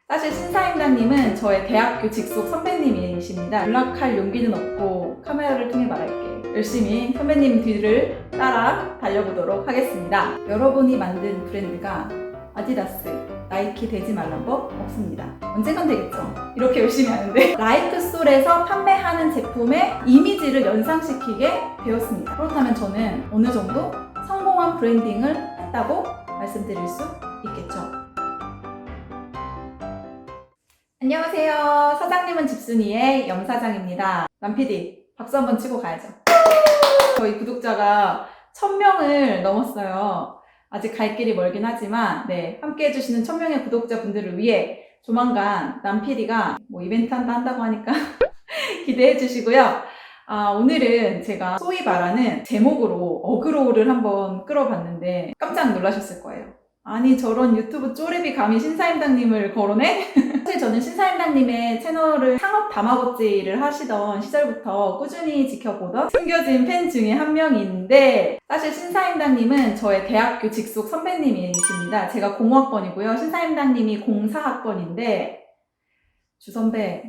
사실 신사임당님은 저의 대학교 직속 선배님이십니다. 연락할 용기는 없고 카메라를 통해 말할게. 열심히 선배님 뒤를 따라 달려보도록 하겠습니다. 여러분이 만든 브랜드가 아디다스, 나이키 되지 말란 법 없습니다. 언젠간 되겠죠. 이렇게 열심히 하는데 라이크솔에서 판매하는 제품의 이미지를 연상시키게 되었습니다. 그렇다면 저는 어느 정도 성공한 브랜딩을 했다고 말씀드릴 수 있겠죠. 안녕하세요. 사장님은 집순이의 염사장입니다. 남PD 박수 한번 치고 가야죠. 저희 구독자가 1000명을 넘었어요. 아직 갈 길이 멀긴 하지만 함께 해주시는 1000명의 구독자분들을 위해 조만간 남PD가 이벤트 한다고 하니까 기대해 주시고요. 오늘은 제가 소위 말하는 제목으로 어그로를 한번 끌어봤는데 깜짝 놀라셨을 거예요. 아니 저런 유튜브 쪼레비 감히 신사임당님을 거론해? 사실 저는 신사임당님의 채널을 창업 다마고찌를 하시던 시절부터 꾸준히 지켜보던 숨겨진 팬 중에 한 명인데 사실 신사임당님은 저의 대학교 직속 선배님이십니다. 제가 05학번이고요. 신사임당님이 04학번인데 주선배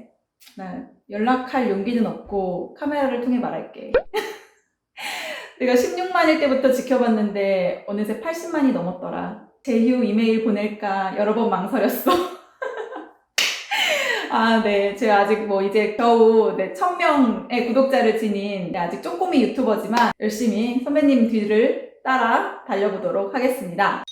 나 연락할 용기는 없고 카메라를 통해 말할게. 내가 16만일 때부터 지켜봤는데 어느새 80만이 넘었더라. 제휴 이메일 보낼까 여러 번 망설였어. 제가 아직 이제 겨우 1000명의 구독자를 지닌 아직 쪼꼬미 유튜버지만 열심히 선배님 뒤를 따라 달려보도록 하겠습니다.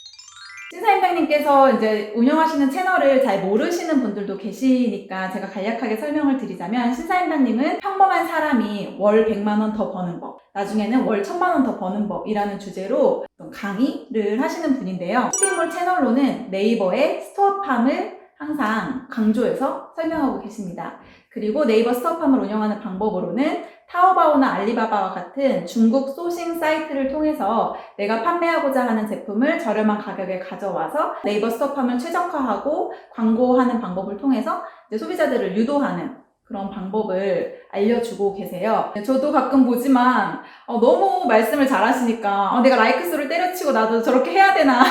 신사임당님께서 이제 운영하시는 채널을 잘 모르시는 분들도 계시니까 제가 간략하게 설명을 드리자면 신사임당님은 평범한 사람이 월 100만원 더 버는 법, 나중에는 월 1000만원 더 버는 법이라는 주제로 강의를 하시는 분인데요. 쇼핑몰 채널로는 네이버의 스토어팜을 항상 강조해서 설명하고 계십니다. 그리고 네이버 스토어팜을 운영하는 방법으로는 타오바오나 알리바바와 같은 중국 소싱 사이트를 통해서 내가 판매하고자 하는 제품을 저렴한 가격에 가져와서 네이버 스토어팜을 최적화하고 광고하는 방법을 통해서 이제 소비자들을 유도하는 그런 방법을 알려주고 계세요. 저도 가끔 보지만 너무 말씀을 잘하시니까 내가 라이크수를 때려치고 나도 저렇게 해야 되나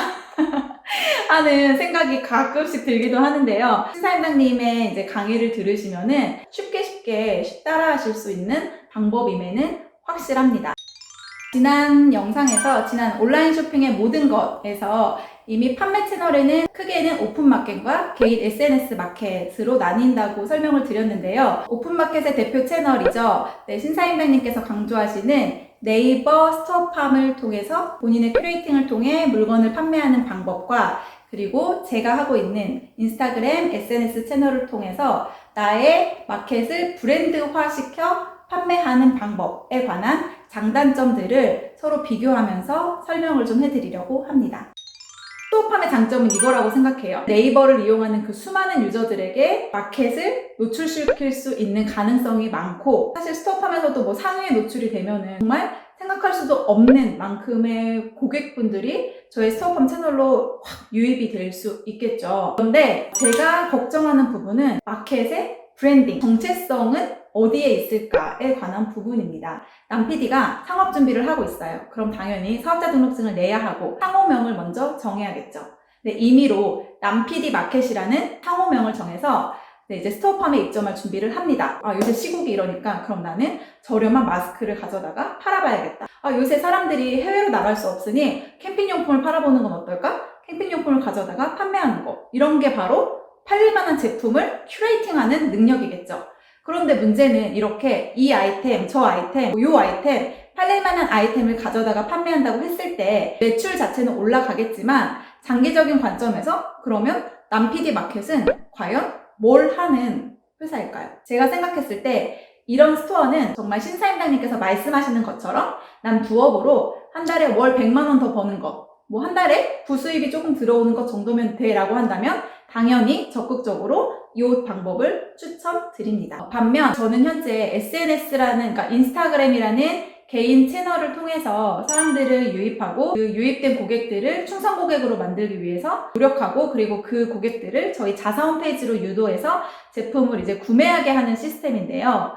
하는 생각이 가끔씩 들기도 하는데요. 신사임당님의 이제 강의를 들으시면은 쉽게 따라 하실 수 있는 방법임에는 확실합니다. 지난 영상에서 지난 온라인 쇼핑의 모든 것에서 이미 판매 채널에는 크게는 오픈마켓과 개인 SNS 마켓으로 나뉜다고 설명을 드렸는데요. 오픈마켓의 대표 채널이죠. 신사임당님께서 강조하시는 네이버 스토어팜을 통해서 본인의 큐레이팅을 통해 물건을 판매하는 방법과 그리고 제가 하고 있는 인스타그램 SNS 채널을 통해서 나의 마켓을 브랜드화시켜 판매하는 방법에 관한 장단점들을 서로 비교하면서 설명을 좀 해드리려고 합니다. 스토어팜의 장점은 이거라고 생각해요. 네이버를 이용하는 그 수많은 유저들에게 마켓을 노출시킬 수 있는 가능성이 많고 사실 스토어팜에서도 상위에 노출이 되면은 정말 생각할 수도 없는 만큼의 고객분들이 저희 스토어팜 채널로 확 유입이 될 수 있겠죠. 그런데 제가 걱정하는 부분은 마켓의 브랜딩, 정체성은 어디에 있을까에 관한 부분입니다. 남PD가 창업 준비를 하고 있어요. 그럼 당연히 사업자 등록증을 내야 하고 상호명을 먼저 정해야겠죠. 임의로 남PD 마켓이라는 상호명을 정해서 이제 스토어팜에 입점할 준비를 합니다. 요새 시국이 이러니까 그럼 나는 저렴한 마스크를 가져다가 팔아봐야겠다. 요새 사람들이 해외로 나갈 수 없으니 캠핑용품을 팔아보는 건 어떨까? 캠핑용품을 가져다가 판매하는 거. 이런 게 바로 팔릴만한 제품을 큐레이팅하는 능력이겠죠. 그런데 문제는 이렇게 이 아이템, 저 아이템, 요 아이템, 팔릴만한 아이템을 가져다가 판매한다고 했을 때 매출 자체는 올라가겠지만 장기적인 관점에서 그러면 남PD 마켓은 과연 뭘 하는 회사일까요? 제가 생각했을 때 이런 스토어는 정말 신사임당님께서 말씀하시는 것처럼 난 부업으로 한 달에 월 100만원 더 버는 것, 한 달에 부수입이 조금 들어오는 것 정도면 돼 라고 한다면 당연히 적극적으로 이 방법을 추천드립니다. 반면 저는 현재 SNS라는 그러니까 인스타그램이라는 개인 채널을 통해서 사람들을 유입하고 그 유입된 고객들을 충성 고객으로 만들기 위해서 노력하고 그리고 그 고객들을 저희 자사 홈페이지로 유도해서 제품을 이제 구매하게 하는 시스템인데요.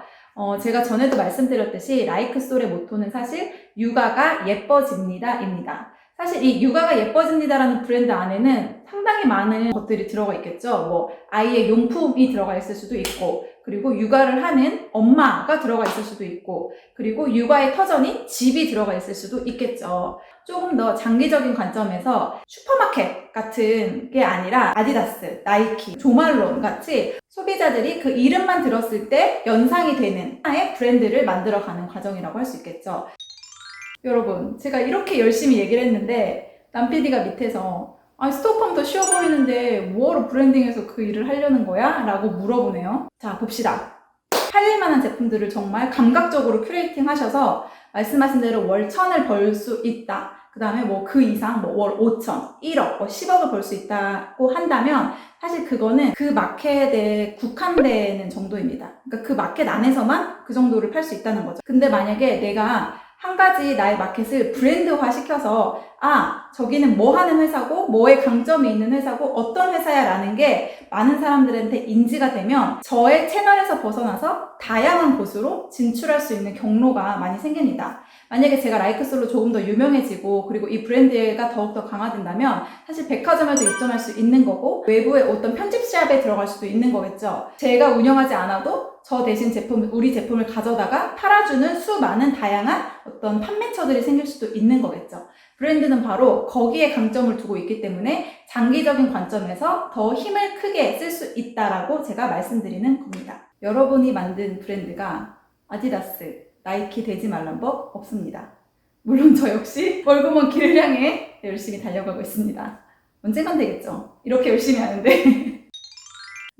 제가 전에도 말씀드렸듯이 라이크솔의 모토는 사실 육아가 예뻐집니다입니다. 사실 이 육아가 예뻐집니다라는 브랜드 안에는 상당히 많은 것들이 들어가 있겠죠. 뭐 아이의 용품이 들어가 있을 수도 있고, 그리고 육아를 하는 엄마가 들어가 있을 수도 있고, 그리고 육아의 터전인 집이 들어가 있을 수도 있겠죠. 조금 더 장기적인 관점에서 슈퍼마켓 같은 게 아니라 아디다스, 나이키, 조말론 같이 소비자들이 그 이름만 들었을 때 연상이 되는 하나의 브랜드를 만들어가는 과정이라고 할 수 있겠죠. 여러분, 제가 이렇게 열심히 얘기를 했는데 남 PD가 밑에서 스토어팜 더 쉬워 보이는데 뭐하러 브랜딩해서 그 일을 하려는 거야? 라고 물어보네요. 자, 봅시다. 팔릴 만한 제품들을 정말 감각적으로 큐레이팅 하셔서 말씀하신 대로 월 1000을 벌 수 있다. 그 다음에 뭐 그 이상 월 5천, 1억, 10억을 벌 수 있다고 한다면 사실 그거는 그 마켓에 국한되는 정도입니다. 그러니까 그 마켓 안에서만 그 정도를 팔 수 있다는 거죠. 근데 만약에 내가 한 가지 나의 마켓을 브랜드화 시켜서 저기는 뭐 하는 회사고 뭐에 강점이 있는 회사고 어떤 회사야 라는 게 많은 사람들한테 인지가 되면 저의 채널에서 벗어나서 다양한 곳으로 진출할 수 있는 경로가 많이 생깁니다. 만약에 제가 라이크솔로 조금 더 유명해지고 그리고 이 브랜드가 더욱더 강화된다면 사실 백화점에도 입점할 수 있는 거고 외부의 어떤 편집샵에 들어갈 수도 있는 거겠죠. 제가 운영하지 않아도 저 대신 우리 제품을 가져다가 팔아주는 수많은 다양한 어떤 판매처들이 생길 수도 있는 거겠죠. 브랜드는 바로 거기에 강점을 두고 있기 때문에 장기적인 관점에서 더 힘을 크게 쓸 수 있다라고 제가 말씀드리는 겁니다. 여러분이 만든 브랜드가 아디다스, 나이키 되지 말란 법 없습니다. 물론 저 역시 멀고먼 길을 향해 열심히 달려가고 있습니다. 언젠간 되겠죠. 이렇게 열심히 하는데.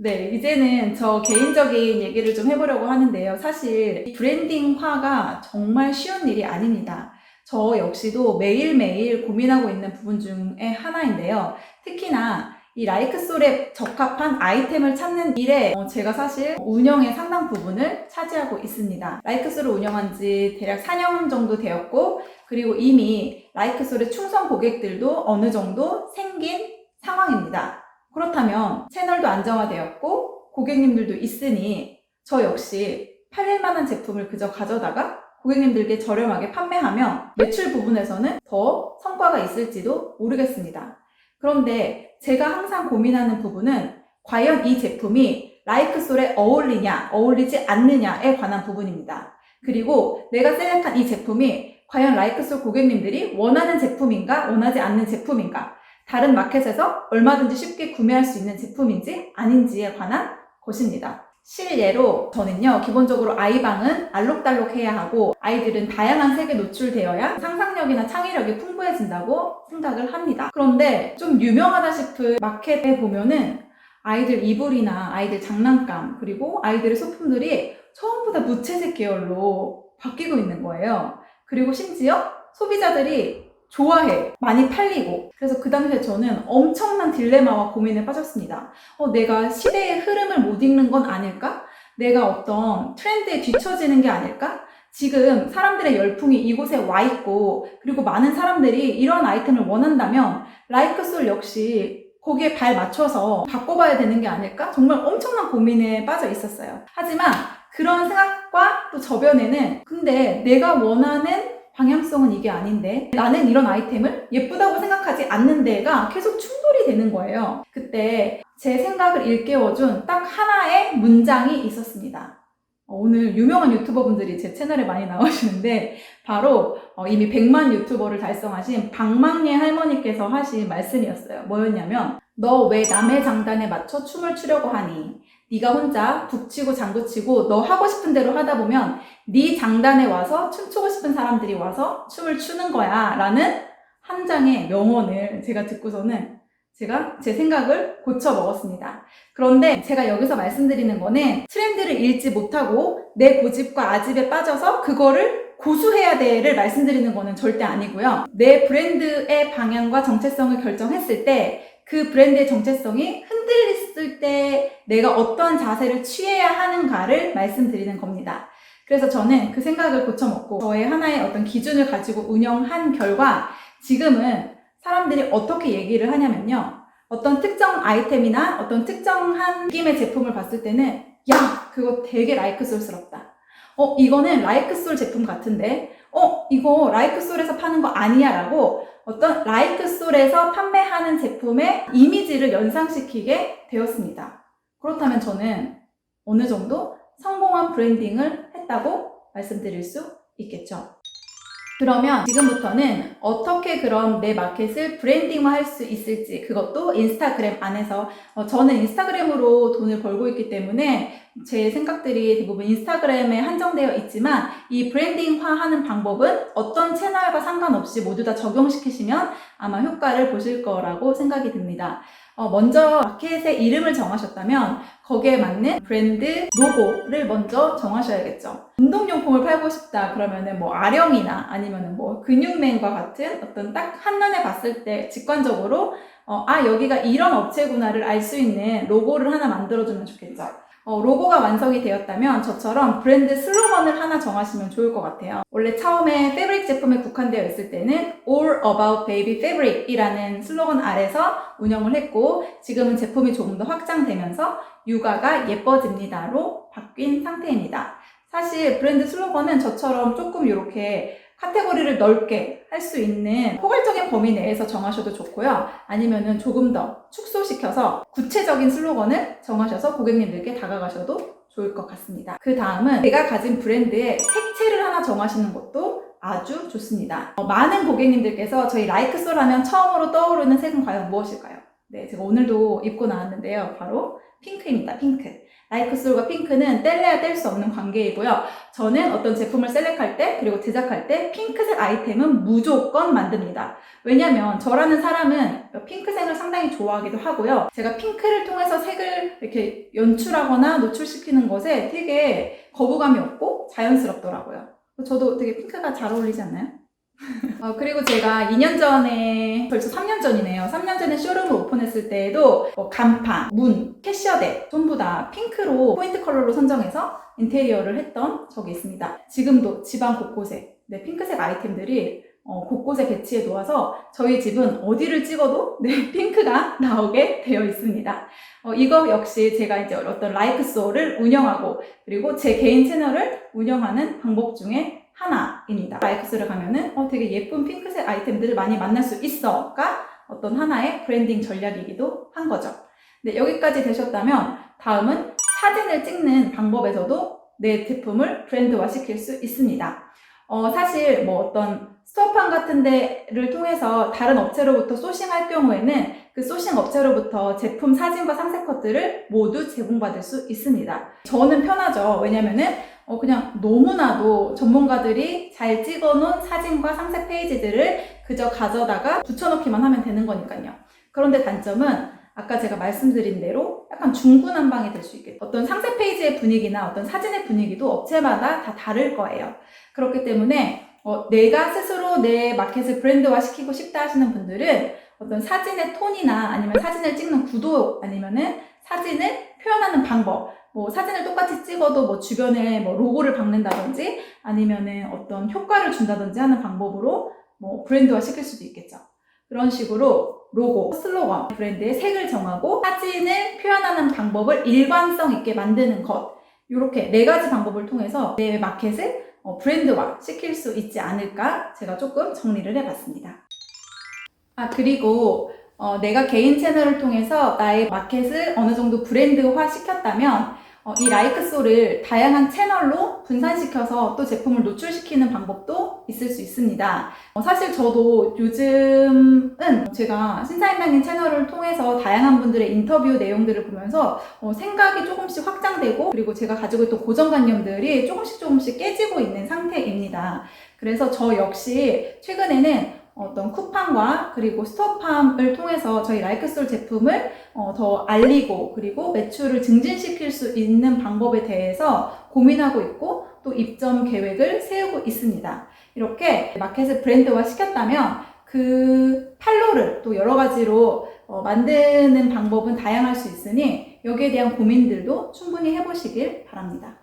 네, 이제는 저 개인적인 얘기를 좀 해보려고 하는데요. 사실 브랜딩화가 정말 쉬운 일이 아닙니다. 저 역시도 매일매일 고민하고 있는 부분 중에 하나인데요. 특히나 이 라이크솔에 적합한 아이템을 찾는 일에 제가 사실 운영의 상당 부분을 차지하고 있습니다. 라이크솔을 운영한 지 대략 4년 정도 되었고, 그리고 이미 라이크솔의 충성 고객들도 어느 정도 생긴 상황입니다. 그렇다면 채널도 안정화되었고 고객님들도 있으니 저 역시 팔릴 만한 제품을 그저 가져다가 고객님들께 저렴하게 판매하면 매출 부분에서는 더 성과가 있을지도 모르겠습니다. 그런데 제가 항상 고민하는 부분은 과연 이 제품이 라이크솔에 어울리냐, 어울리지 않느냐에 관한 부분입니다. 그리고 내가 셀렉한 이 제품이 과연 라이크솔 고객님들이 원하는 제품인가, 원하지 않는 제품인가, 다른 마켓에서 얼마든지 쉽게 구매할 수 있는 제품인지 아닌지에 관한 것입니다. 실예로 저는요, 기본적으로 아이방은 알록달록해야 하고 아이들은 다양한 색에 노출되어야 상상력이나 창의력이 풍부해진다고 생각을 합니다. 그런데 좀 유명하다 싶은 마켓에 보면은 아이들 이불이나 아이들 장난감 그리고 아이들의 소품들이 전부 다 무채색 계열로 바뀌고 있는 거예요. 그리고 심지어 소비자들이 좋아해. 많이 팔리고. 그래서 그 당시에 저는 엄청난 딜레마와 고민에 빠졌습니다. 내가 시대의 흐름을 못 읽는 건 아닐까? 내가 어떤 트렌드에 뒤처지는 게 아닐까? 지금 사람들의 열풍이 이곳에 와 있고, 그리고 많은 사람들이 이런 아이템을 원한다면 라이크솔 역시 거기에 발 맞춰서 바꿔봐야 되는 게 아닐까? 정말 엄청난 고민에 빠져 있었어요. 하지만 그런 생각과 또 저변에는 근데 내가 원하는 방향성은 이게 아닌데 나는 이런 아이템을 예쁘다고 생각하지 않는 데가 계속 충돌이 되는 거예요. 그때 제 생각을 일깨워준 딱 하나의 문장이 있었습니다. 오늘 유명한 유튜버분들이 제 채널에 많이 나오시는데 바로 이미 100만 유튜버를 달성하신 박망예 할머니께서 하신 말씀이었어요. 뭐였냐면 너 왜 남의 장단에 맞춰 춤을 추려고 하니? 네가 혼자 북치고 장구치고 너 하고 싶은 대로 하다 보면 네 장단에 와서 춤추고 싶은 사람들이 와서 춤을 추는 거야 라는 한 장의 명언을 제가 듣고서는 제가 제 생각을 고쳐 먹었습니다. 그런데 제가 여기서 말씀드리는 거는 트렌드를 읽지 못하고 내 고집과 아집에 빠져서 그거를 고수해야 돼를 말씀드리는 거는 절대 아니고요. 내 브랜드의 방향과 정체성을 결정했을 때 그 브랜드의 정체성이 흔들렸을 때 내가 어떤 자세를 취해야 하는가를 말씀드리는 겁니다. 그래서 저는 그 생각을 고쳐먹고 저의 하나의 어떤 기준을 가지고 운영한 결과 지금은 사람들이 어떻게 얘기를 하냐면요. 어떤 특정 아이템이나 어떤 특정한 느낌의 제품을 봤을 때는 야, 그거 되게 라이크솔스럽다. 이거는 라이크솔 제품 같은데 이거 라이크솔에서 파는 거 아니야 라고 어떤 라이크솔에서 판매하는 제품의 이미지를 연상시키게 되었습니다. 그렇다면 저는 어느 정도 성공한 브랜딩을 했다고 말씀드릴 수 있겠죠. 그러면 지금부터는 어떻게 그럼 내 마켓을 브랜딩화할 수 있을지, 그것도 인스타그램 안에서 저는 인스타그램으로 돈을 벌고 있기 때문에 제 생각들이 대부분 인스타그램에 한정되어 있지만 이 브랜딩화하는 방법은 어떤 채널과 상관없이 모두 다 적용시키시면 아마 효과를 보실 거라고 생각이 듭니다. 먼저 마켓의 이름을 정하셨다면 거기에 맞는 브랜드 로고를 먼저 정하셔야겠죠. 운동용품을 팔고 싶다 그러면은 뭐 아령이나 아니면은 뭐 근육맨과 같은 어떤 딱 한눈에 봤을 때 직관적으로 여기가 이런 업체구나를 알 수 있는 로고를 하나 만들어주면 좋겠죠. 로고가 완성이 되었다면 저처럼 브랜드 슬로건을 하나 정하시면 좋을 것 같아요. 원래 처음에 패브릭 제품에 국한되어 있을 때는 All About Baby Fabric 이라는 슬로건 아래서 운영을 했고, 지금은 제품이 조금 더 확장되면서 육아가 예뻐집니다로 바뀐 상태입니다. 사실 브랜드 슬로건은 저처럼 조금 이렇게 카테고리를 넓게 할 수 있는 포괄적인 범위 내에서 정하셔도 좋고요. 아니면은 조금 더 축소시켜서 구체적인 슬로건을 정하셔서 고객님들께 다가가셔도 좋을 것 같습니다. 그 다음은 내가 가진 브랜드의 색채를 하나 정하시는 것도 아주 좋습니다. 많은 고객님들께서 저희 라이크솔 하면 처음으로 떠오르는 색은 과연 무엇일까요? 네, 제가 오늘도 입고 나왔는데요. 바로 핑크입니다. 핑크. 라이크솔과 핑크는 뗄래야 뗄 수 없는 관계이고요. 저는 어떤 제품을 셀렉할 때 그리고 제작할 때 핑크색 아이템은 무조건 만듭니다. 왜냐면 저라는 사람은 핑크색을 상당히 좋아하기도 하고요. 제가 핑크를 통해서 색을 이렇게 연출하거나 노출시키는 것에 되게 거부감이 없고 자연스럽더라고요. 저도 되게 핑크가 잘 어울리지 않나요? 그리고 제가 2년 전에, 벌써 3년 전이네요. 3년 전에 쇼룸을 오픈했을 때에도 간판, 문, 캐셔대 전부 다 핑크로 포인트 컬러로 선정해서 인테리어를 했던 적이 있습니다. 지금도 집안 곳곳에 핑크색 아이템들이 곳곳에 배치해 놓아서 저희 집은 어디를 찍어도 핑크가 나오게 되어 있습니다. 이거 역시 제가 이제 어떤 라이크솔을 운영하고 그리고 제 개인 채널을 운영하는 방법 중에 하나입니다. 라이크솔을 가면은 되게 예쁜 핑크색 아이템들을 많이 만날 수 있어가 어떤 하나의 브랜딩 전략이기도 한 거죠. 네, 여기까지 되셨다면 다음은 사진을 찍는 방법에서도 내 제품을 브랜드화 시킬 수 있습니다. 사실 뭐 어떤 스토어팜 같은 데를 통해서 다른 업체로부터 소싱할 경우에는 그 소싱 업체로부터 제품 사진과 상세 컷들을 모두 제공받을 수 있습니다. 저는 편하죠. 왜냐면은 그냥 너무나도 전문가들이 잘 찍어놓은 사진과 상세 페이지들을 그저 가져다가 붙여넣기만 하면 되는 거니까요. 그런데 단점은 아까 제가 말씀드린 대로 약간 중구난방이 될 수 있겠죠. 어떤 상세 페이지의 분위기나 어떤 사진의 분위기도 업체마다 다 다를 거예요. 그렇기 때문에 내가 스스로 내 마켓을 브랜드화 시키고 싶다 하시는 분들은 어떤 사진의 톤이나 아니면 사진을 찍는 구도 아니면은 사진을 표현하는 방법, 사진을 똑같이 찍어도 주변에 로고를 박는다든지 아니면은 어떤 효과를 준다든지 하는 방법으로 브랜드화 시킬 수도 있겠죠. 그런 식으로 로고, 슬로건, 브랜드의 색을 정하고 사진을 표현하는 방법을 일관성 있게 만드는 것, 이렇게 4가지 방법을 통해서 내 마켓을 브랜드화 시킬 수 있지 않을까 제가 조금 정리를 해봤습니다. 그리고 내가 개인 채널을 통해서 나의 마켓을 어느 정도 브랜드화 시켰다면 이 라이크솔을 다양한 채널로 분산시켜서 또 제품을 노출시키는 방법도 있을 수 있습니다. 사실 저도 요즘은 제가 신사임당님 채널을 통해서 다양한 분들의 인터뷰 내용들을 보면서 생각이 조금씩 확장되고 그리고 제가 가지고 있던 고정관념들이 조금씩 깨지고 있는 상태입니다. 그래서 저 역시 최근에는 어떤 쿠팡과 그리고 스토어팜을 통해서 저희 라이크솔 제품을 더 알리고 그리고 매출을 증진시킬 수 있는 방법에 대해서 고민하고 있고 또 입점 계획을 세우고 있습니다. 이렇게 마켓을 브랜드화 시켰다면 그 판로를 또 여러 가지로 만드는 방법은 다양할 수 있으니 여기에 대한 고민들도 충분히 해보시길 바랍니다.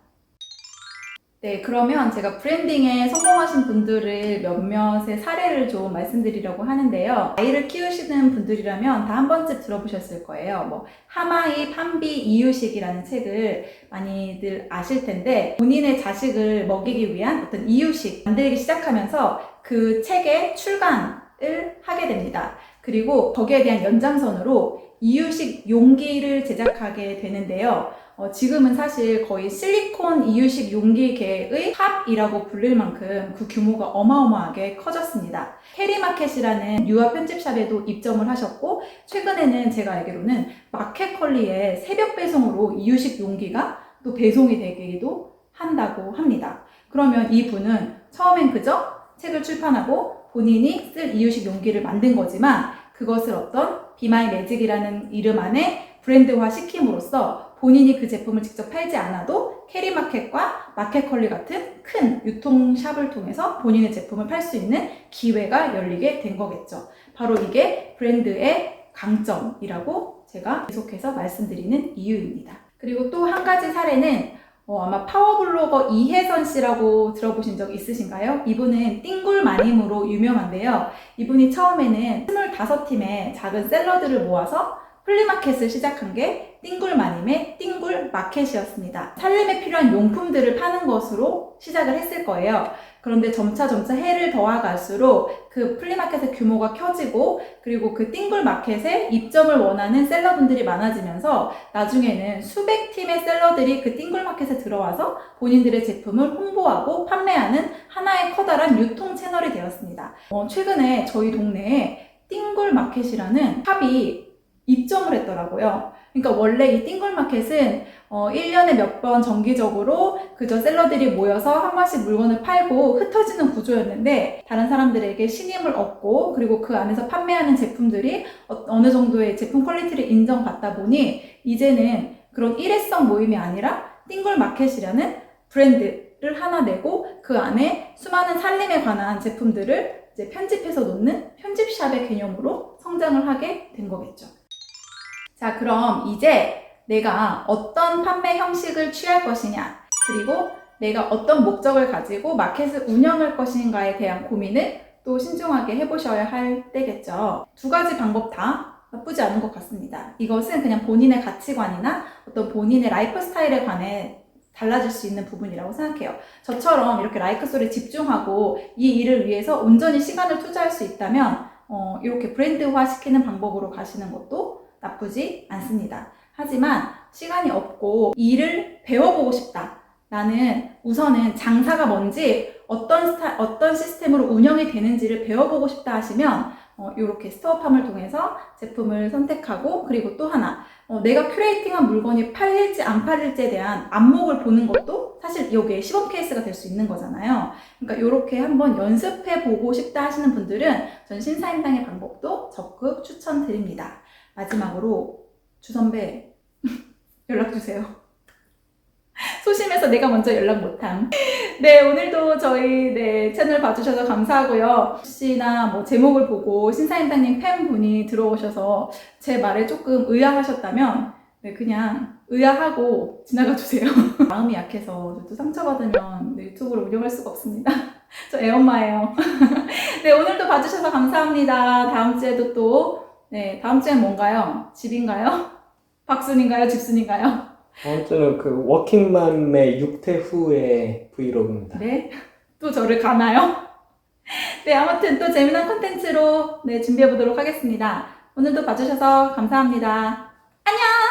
네, 그러면 제가 브랜딩에 성공하신 분들을 몇몇의 사례를 좀 말씀드리려고 하는데요. 아이를 키우시는 분들이라면 다 한 번쯤 들어보셨을 거예요. 하마이 판비 이유식이라는 책을 많이들 아실 텐데 본인의 자식을 먹이기 위한 어떤 이유식 만들기 시작하면서 그 책의 출간 시작을 하게 됩니다. 그리고 거기에 대한 연장선으로 이유식 용기를 제작하게 되는데요. 지금은 사실 거의 실리콘 이유식 용기계의 탑이라고 불릴 만큼 그 규모가 어마어마하게 커졌습니다. 캐리마켓이라는 유아 편집샵에도 입점을 하셨고, 최근에는 제가 알기로는 마켓컬리에 새벽 배송으로 이유식 용기가 또 배송이 되기도 한다고 합니다. 그러면 이분은 처음엔 그저 책을 출판하고 본인이 쓸 이유식 용기를 만든 거지만, 그것을 어떤 비마이 매직이라는 이름 안에 브랜드화 시킴으로써 본인이 그 제품을 직접 팔지 않아도 캐리마켓과 마켓컬리 같은 큰 유통샵을 통해서 본인의 제품을 팔 수 있는 기회가 열리게 된 거겠죠. 바로 이게 브랜드의 강점이라고 제가 계속해서 말씀드리는 이유입니다. 그리고 또 한 가지 사례는 아마 파워블로거 이혜선 씨라고 들어보신 적 있으신가요? 이분은 띵굴마님으로 유명한데요. 이분이 처음에는 25팀의 작은 셀러들을 모아서 플리마켓을 시작한 게 띵굴마님의 띵굴마켓이었습니다. 살림에 필요한 용품들을 파는 것으로 시작을 했을 거예요. 그런데 점차 해를 더해갈수록 그 플리마켓의 규모가 커지고, 그리고 그 띵굴마켓에 입점을 원하는 셀러분들이 많아지면서 나중에는 수백 팀의 셀러들이 그 띵굴마켓에 들어와서 본인들의 제품을 홍보하고 판매하는 하나의 커다란 유통 채널이 되었습니다. 최근에 저희 동네에 띵굴마켓이라는 샵이 입점을 했더라고요. 그러니까 원래 이 띵굴마켓은 1년에 몇 번 정기적으로 그저 셀러들이 모여서 한 번씩 물건을 팔고 흩어지는 구조였는데, 다른 사람들에게 신임을 얻고, 그리고 그 안에서 판매하는 제품들이 어느 정도의 제품 퀄리티를 인정받다 보니 이제는 그런 일회성 모임이 아니라 띵굴마켓이라는 브랜드를 하나 내고 그 안에 수많은 살림에 관한 제품들을 이제 편집해서 놓는 편집샵의 개념으로 성장을 하게 된 거겠죠. 자, 그럼 이제 내가 어떤 판매 형식을 취할 것이냐, 그리고 내가 어떤 목적을 가지고 마켓을 운영할 것인가에 대한 고민을 또 신중하게 해보셔야 할 때겠죠. 두 가지 방법 다 나쁘지 않은 것 같습니다. 이것은 그냥 본인의 가치관이나 어떤 본인의 라이프 스타일에 관해 달라질 수 있는 부분이라고 생각해요. 저처럼 이렇게 라이크솔에 집중하고 이 일을 위해서 온전히 시간을 투자할 수 있다면 이렇게 브랜드화 시키는 방법으로 가시는 것도 나쁘지 않습니다. 하지만 시간이 없고 일을 배워보고 싶다. 나는 우선은 장사가 뭔지, 어떤 시스템으로 운영이 되는지를 배워보고 싶다 하시면 이렇게 스토어팜을 통해서 제품을 선택하고, 그리고 또 하나 내가 큐레이팅한 물건이 팔릴지 안 팔릴지에 대한 안목을 보는 것도 사실 여기에 시범 케이스가 될 수 있는 거잖아요. 그러니까 이렇게 한번 연습해 보고 싶다 하시는 분들은 전 신사임당의 방법도 적극 추천드립니다. 마지막으로 주선배 연락주세요. 소심해서 내가 먼저 연락 못함. 네, 오늘도 저희 채널 봐주셔서 감사하고요. 혹시나 뭐 제목을 보고 신사임당님 팬분이 들어오셔서 제 말에 조금 의아하셨다면 그냥 의아하고 지나가주세요. 마음이 약해서 또 상처받으면 유튜브를 운영할 수가 없습니다. 저 애엄마예요. 네, 오늘도 봐주셔서 감사합니다. 다음 주에도 또 다음 주엔 뭔가요? 집인가요? 박순인가요? 집순인가요? 다음 주는 그 워킹맘의 6태 후의 브이로그입니다. 네? 또 저를 가나요? 네, 아무튼 또 재미난 콘텐츠로 준비해 보도록 하겠습니다. 오늘도 봐주셔서 감사합니다. 안녕!